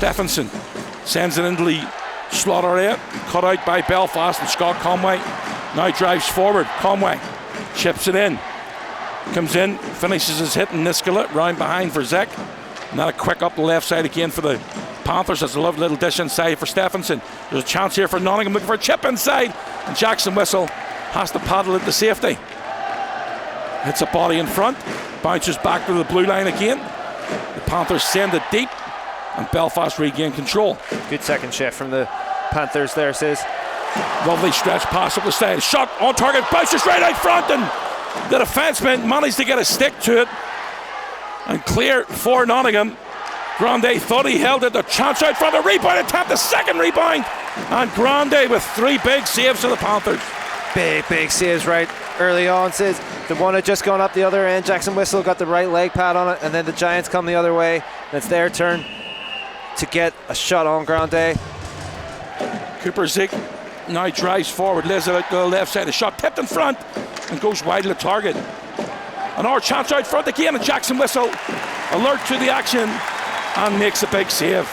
Stephenson sends it into the slot area, cut out by Belfast, and Scott Conway now drives forward. Conway chips it in, comes in, finishes his hit, and Niskola round behind for Zek. Now a quick up the left side again for the Panthers. That's a lovely little dish inside for Stephenson. There's a chance here for Nottingham, looking for a chip inside, and Jackson Whistle has to paddle it to safety. Hits a body in front, bounces back to the blue line again. The Panthers send it deep, and Belfast regain control. Good second shift from the Panthers there, says. Lovely stretch pass up the side. Shot on target, bounces right out front, and the defenseman managed to get a stick to it and clear for Nottingham. Grande thought he held it. The chance out front, a rebound attempt, a second rebound, and Grande with 3 big saves for the Panthers. Big saves right early on, says. The one had just gone up the other end. Jackson Whistle got the right leg pad on it, and then the Giants come the other way, and it's their turn to get a shot on Grande. Cooper Zig now drives forward, lays it out to the left side. A shot tipped in front and goes wide of the target. Another chance out front again, and Jackson Whistle alert to the action and makes a big save.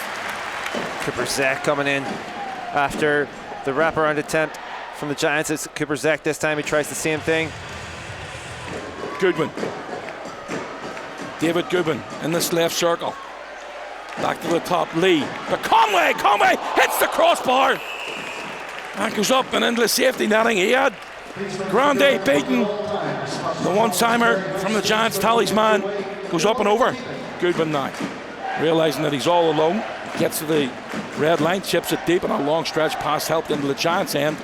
Cooper Zek coming in after the wraparound attempt from the Giants. It's Cooper Zek this time. He tries the same thing. Goodwin. David Goodwin in this left circle. Back to the top, Lee. But Conway hits the crossbar and goes up and into the safety netting. He had Grande beaten. The one-timer from the Giants talisman goes up and over. Goodwin now, realising that he's all alone, gets to the red line, chips it deep, and a long stretch pass helped into the Giants' end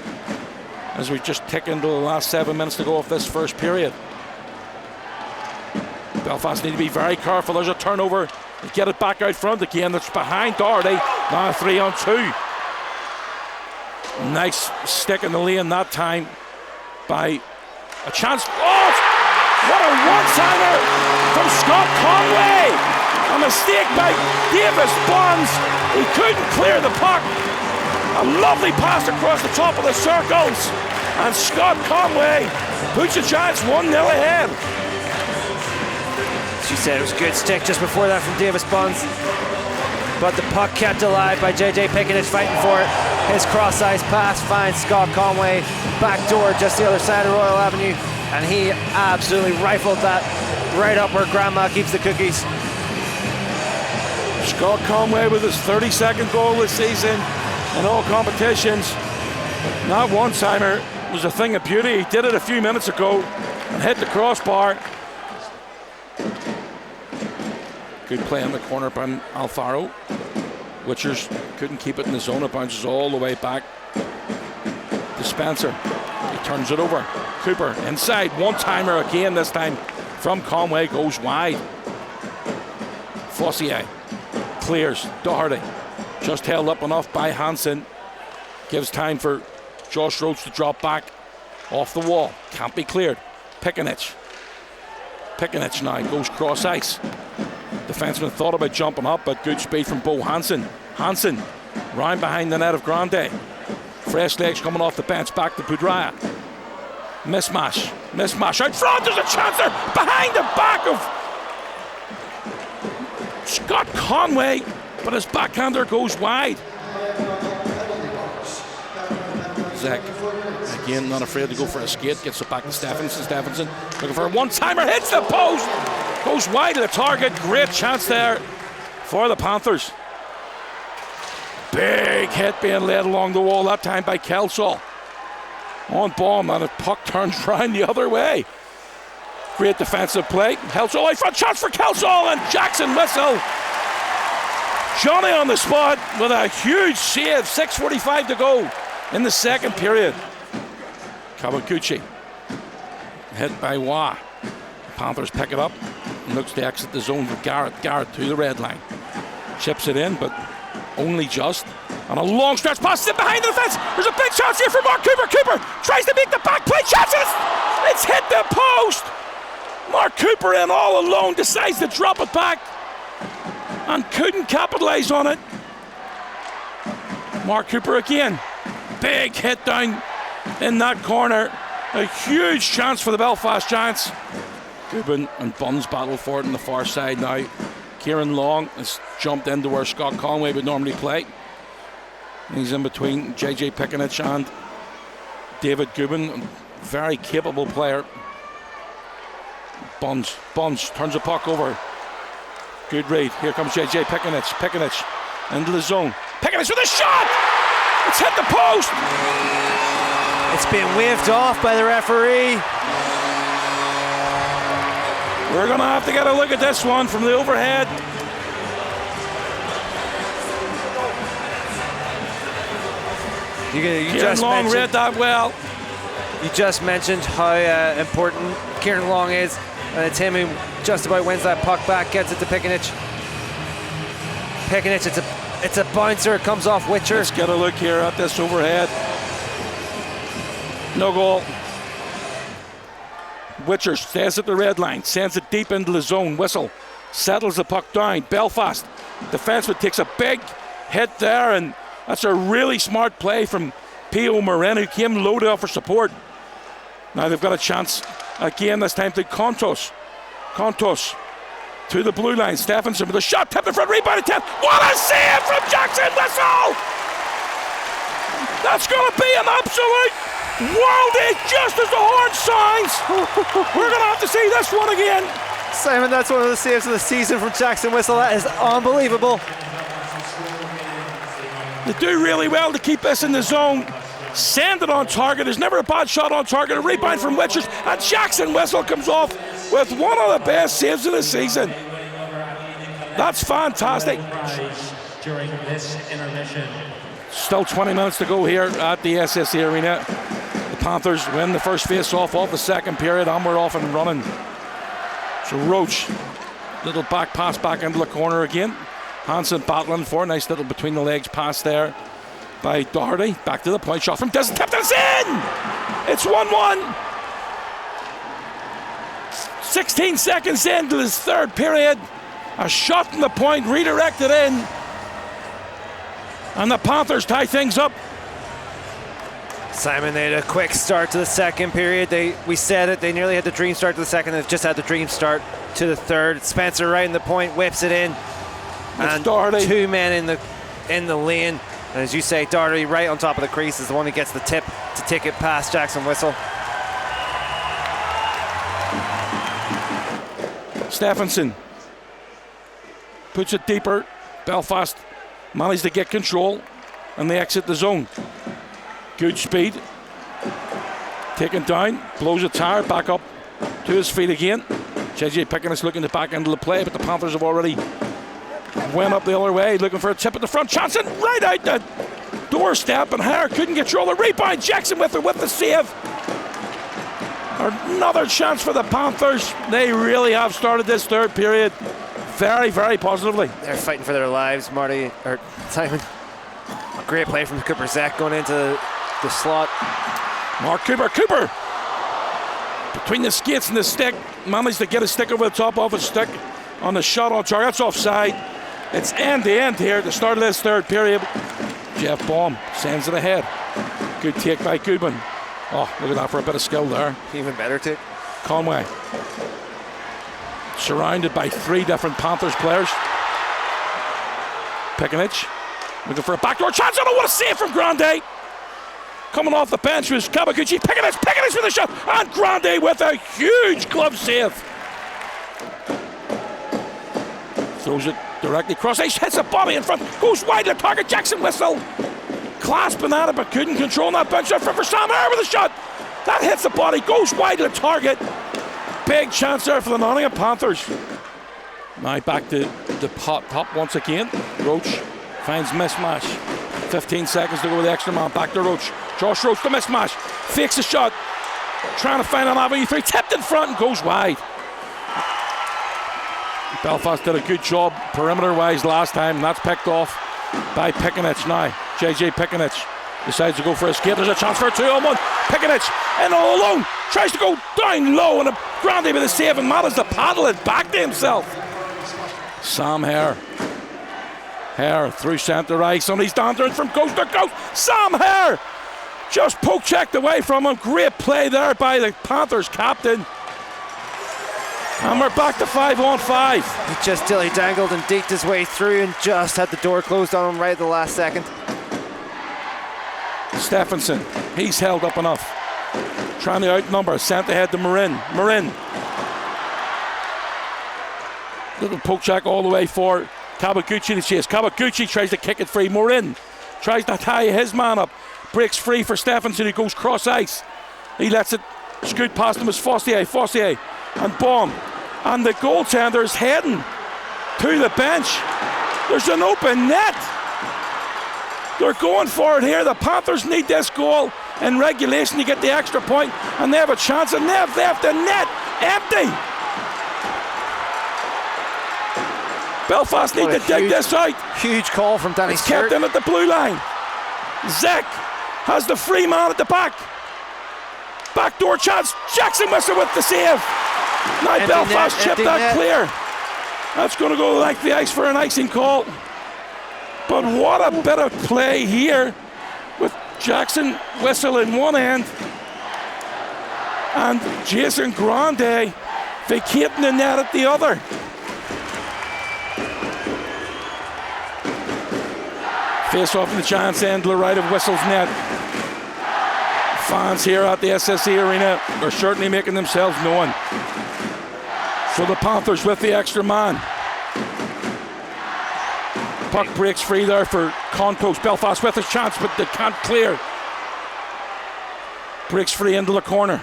as we just tick into the last 7 minutes to go of this first period. Belfast need to be very careful. There's a turnover. They get it back out front again. That's behind Doherty. Now 3-on-2. Nice stick in the lane that time by a chance. Oh, what a one-timer from Scott Conway. A mistake by Davis Bonds. He couldn't clear the puck. A lovely pass across the top of the circles. And Scott Conway puts the Giants 1-0 ahead. She said it was a good stick just before that from Davis Bonds, but the puck kept alive by JJ Pickett fighting for it. His cross-ice pass finds Scott Conway back door just the other side of Royal Avenue, and he absolutely rifled that right up where Grandma keeps the cookies. Scott Conway with his 32nd goal this season in all competitions. That one-timer was a thing of beauty. He did it a few minutes ago and hit the crossbar. Good play in the corner by Alfaro. Witchers couldn't keep it in the zone. It bounces all the way back to Spencer. He turns it over. Cooper inside. One-timer again, this time from Conway, goes wide. Fossier clears. Doherty just held up enough by Hansen. Gives time for Josh Rhodes to drop back off the wall. Can't be cleared. Pickenich now goes cross ice. Defenseman thought about jumping up, but good speed from Bo Hansen. Hansen round behind the net of Grande. Fresh legs coming off the bench, back to Budraya. Mismatch out front. There's a chance there behind the back of Scott Conway, but his backhander goes wide. Zek again not afraid to go for a skate, gets it back to Stephenson looking for a one-timer, hits the post, goes wide of the target. Great chance there for the Panthers. Big hit being laid along the wall, that time by Kelsall. On bomb, and a puck turns round the other way. Great defensive play. Kelsall out front, chance for Kelsall, and Jackson Whistle. Johnny on the spot with a huge save. 6:45 to go in the second period. Kawaguchi hit by Wah. Panthers pick it up and looks to exit the zone for Garrett. Garrett to the red line. Chips it in, but only just. And a long stretch pass in behind the defense. There's a big chance here for Mark Cooper. Cooper tries to make the back play. Chances! It's hit the post. Mark Cooper in all alone, decides to drop it back and couldn't capitalize on it. Mark Cooper again. Big hit down in that corner. A huge chance for the Belfast Giants. Goodwin and Buns battle for it on the far side now. Kieran Long has jumped into where Scott Conway would normally play. He's in between JJ Pickenich and David Gubin. Very capable player. Buns turns the puck over. Good read. Here comes JJ Pickenich. Pickenich into the zone. Pickenich with a shot! It's hit the post! It's been waved off by the referee. We're going to have to get a look at this one from the overhead. You just Long read that well. You just mentioned how important Kieran Long is, and it's him who just about wins that puck back, gets it to Pickenich. Pickenich, it's a bouncer, it comes off Witcher. Let's get a look here at this overhead. No goal. Witcher stays at the red line, sends it deep into the zone. Whistle settles the puck down. Belfast defenseman takes a big hit there, and that's a really smart play from P.O. Morin, who came loaded up for support. Now they've got a chance again, this time to Contos to the blue line. Stephenson with a shot, tipped in front, rebound attempt. What a save from Jackson Whistle! That's going to be an absolute worldie just as the horn sounds. We're going to have to see this one again. Simon, that's one of the saves of the season from Jackson Whistle. That is unbelievable. They do really well to keep this in the zone. Send it on target. There's never a bad shot on target. A rebound from Witchers, and Jackson Whistle comes off with one of the best saves of the season. That's fantastic. During this intermission. Still 20 minutes to go here at the SSE Arena. The Panthers win the first face-off of the second period, and we're off and running. So Roach, little back pass back into the corner again. Hansen battling for a nice little between the legs pass there by Doherty. Back to the point, shot from Disson, tipped, it's in! It's 1-1. 16 seconds into this third period. A shot from the point, redirected in. And the Panthers tie things up. Simon, they had a quick start to the second period. We said it, they nearly had the dream start to the second. They've just had the dream start to the third. Spencer right in the point, whips it in. And Doherty. Two men in the lane. And as you say, Doherty right on top of the crease is the one who gets the tip to take it past Jackson Whistle. Stephenson puts it deeper. Belfast managed to get control and they exit the zone. Good speed. Taken down, blows a tire, back up to his feet again. JJ Pickenich looking to back into the play, but the Panthers have already went up the other way, looking for a tip at the front. Johnson right out the doorstep, and Hare couldn't get through the rebound. Jackson with the save. Another chance for the Panthers. They really have started this third period very, very positively. They're fighting for their lives, Marty, or Simon. Great play from Cooper Zek going into the slot. Mark Cooper between the skates and the stick, managed to get a stick over the top of his stick on the shot on target. That's offside. It's end to end here at the start of this third period. Jeff Baum sends it ahead. Good take by Goodman. Oh, look at that for a bit of skill there. Even better take. Conway surrounded by three different Panthers players. Pickenich looking for a backdoor chance. Oh, what a save from Grande. Coming off the bench was Kabaguchi. Pickenich with a shot, and Grande with a huge glove save. Throws it directly across ice, hits a body in front, goes wide to target. Jackson Whistle clasping at it but couldn't control that bench shot for Sam Hare with a shot. That hits the body, goes wide to target. Big chance there for the Nottingham Panthers. Now back to the top once again. Roach finds mismatch. 15 seconds to go with the extra man. Back to Roach. Josh Roach, the mismatch. Fakes a shot. Trying to find an avenue three. Tipped in front and goes wide. Belfast did a good job perimeter-wise last time. And that's picked off by Pickenich now. JJ Pickenich decides to go for a skate. There's a chance for a 2-on-1. Pickenich in all alone. Tries to go down low, and a Grande with a save and managed to paddle it back to himself. Sam Hare. Hare through centre ice, and he's down from coast to coast. Sam Hare just poke checked away from him. Great play there by the Panthers captain. And we're back to 5-on-5. He just dilly dangled and deked his way through and just had the door closed on him right at the last second. Stephenson, he's held up enough. Trying to outnumber, sent ahead to Marin. Little poke check all the way for Kawaguchi to chase. Kawaguchi tries to kick it free. Marin tries to tie his man up. Breaks free for Stephenson, who goes cross ice. He lets it scoot past him as Fossier and Baum. And the goaltender's heading to the bench. There's an open net. They're going for it here. The Panthers need this goal in regulation to get the extra point, and they have a chance, and they've left the net empty. Belfast need to dig this out. Huge call from Danny Stewart. Kept in at the blue line. Zek has the free man at the back. Backdoor chance. Jackson Whistle with the save. Now Empty Belfast net, chipped empty that net. clear. That's going to go like the ice for an icing call. But what a bit of play here with Jackson Whistle in one end and Jason Grande vacating the net at the other. Face off in the Giants' end to the right of Whistle's net. Fans here at the SSE Arena are certainly making themselves known. So the Panthers with the extra man. Puck breaks free there for Contos. Belfast with his chance, but they can't clear. Breaks free into the corner.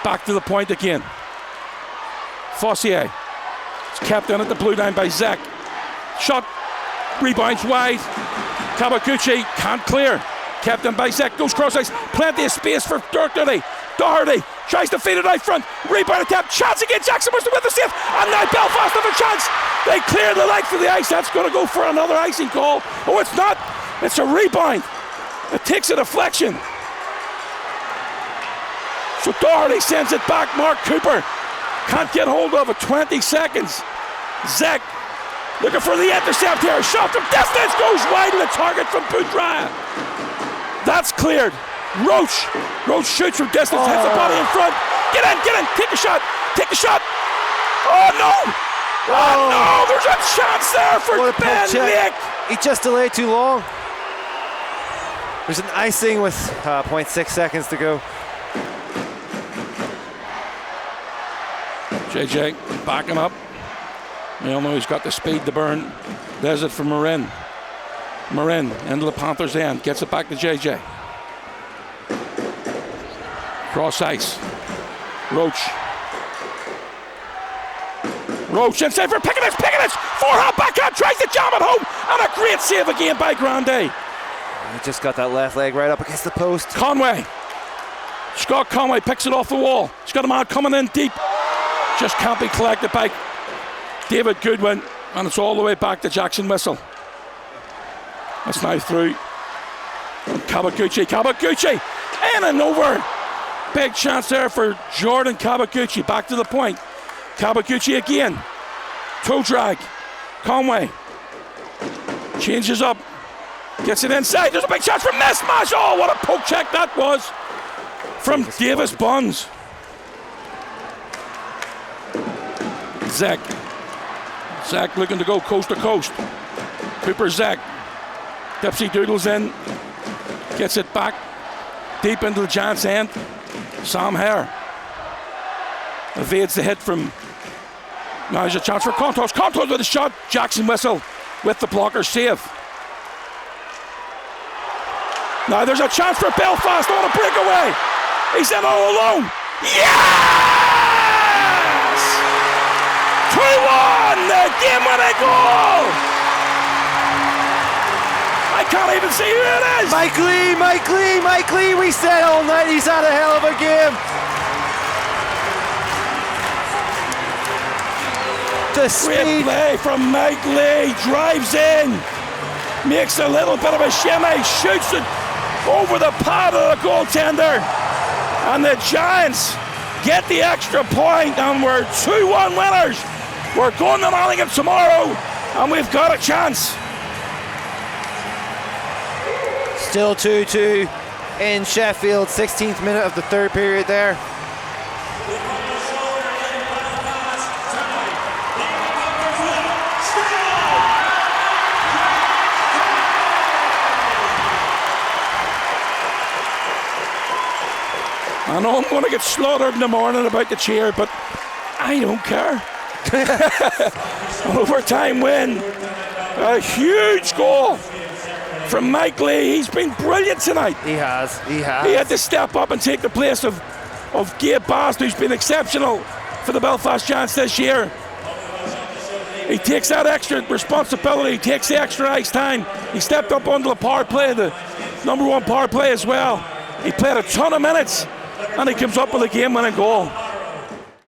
Back to the point again. Fossier. It's kept in at the blue line by Zek. Shot. Rebounds wide. Kawaguchi can't clear. Kept in by Zek. Goes cross ice. Plenty of space for Doherty. Doherty tries to feed it out front. Rebound attempt. Chance again. Jackson Whistle with the save. And now Belfast have a chance. They clear the length of the ice. That's going to go for another icing call. Oh, it's not. It's a rebound. It takes a deflection. So Doherty sends it back. Mark Cooper can't get hold of it. 20 seconds. Zek looking for the intercept here. Shot from distance goes wide of the target from Boudreau. That's cleared. Roach shoots from distance, hits the body in front. Get in, take a shot. Oh no! Oh no, there's a chance there for Ben Lake. He just delayed too long. There's an icing with 0.6 seconds to go. JJ backing up. We all know he's got the speed to burn. There's it for Marin. Marin into the Panthers' end. Gets it back to JJ. Cross ice. Roach inside for Pickens. Forehand backhand. Tries to jam it home. And a great save again by Grande. He just got that left leg right up against the post. Conway. Scott Conway picks it off the wall. He's got a man coming in deep. Just can't be collected by David Goodwin, and it's all the way back to Jackson Whistle. That's now through. Kawaguchi, in and over. Big chance there for Jordan Kawaguchi. Back to the point. Kawaguchi again. Toe drag. Conway changes up. Gets it inside. There's a big chance for Mismatch. Oh, what a poke check that was from Davis Buns. Zach looking to go coast to coast. Cooper Zach. Dipsy doodles in. Gets it back deep into the Giants' end. Sam Hare evades the hit from. Now there's a chance for Contos. Contos with a shot. Jackson Whistle with the blocker save. Now there's a chance for Belfast on a breakaway. He's in all alone. Yes! 2-1, the game-winning goal. I can't even see who it is. Mike Lee. We said all night he's had a hell of a game. The Great play from Mike Lee. Drives in, makes a little bit of a shimmy, shoots it over the pad of the goaltender, and the Giants get the extra point, and we're 2-1 winners. We're going to Nottingham tomorrow, and we've got a chance. Still 2-2 in Sheffield. 16th minute of the third period there. I know I'm going to get slaughtered in the morning about the cheer, but I don't care. Overtime win. A huge goal from Mike Lee. He's been brilliant tonight. He has. He had to step up and take the place of Gabe Bast, who's been exceptional for the Belfast Giants this year. He takes that extra responsibility, he takes the extra ice time. He stepped up onto the power play, the number one power play as well. He played a ton of minutes, and he comes up with a game-winning goal.